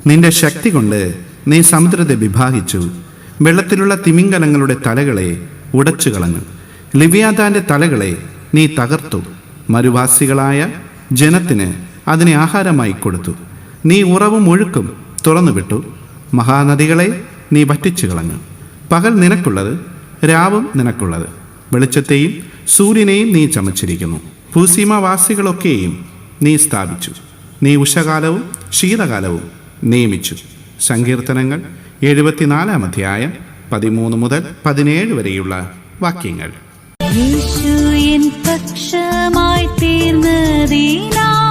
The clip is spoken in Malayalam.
നിന്റെ ശക്തി കൊണ്ട് നീ സമുദ്രത്തെ വിഭാഗിച്ചു. വെള്ളത്തിലുള്ള തിമിംഗലങ്ങളുടെ തലകളെ ഉടച്ചു കളഞ്ഞു. ലിവ്യാതാന്റെ തലകളെ നീ തകർത്തു. മരുവാസികളായ ജനത്തിന് അതിനെ ആഹാരമായി കൊടുത്തു. നീ ഉറവും ഒഴുക്കും തുറന്നുവിട്ടു. മഹാനദികളെ നീ വറ്റിച്ചു കളഞ്ഞു. പകൽ നിനക്കുള്ളത്, രാവും നിനക്കുള്ളത്. വെളിച്ചത്തെയും സൂര്യനെയും നീ ചമച്ചിരിക്കുന്നു. ഭൂസീമവാസികളൊക്കെയും നീ സ്ഥാപിച്ചു. നീ ഉഷകാലവും ശീതകാലവും നിയമിച്ചു. സങ്കീർത്തനങ്ങൾ 74 അധ്യായം 13 മുതൽ 17 വരെയുള്ള വാക്യങ്ങൾ. യേശു എൻ പക്ഷമായി തീർന്നതിനാൽ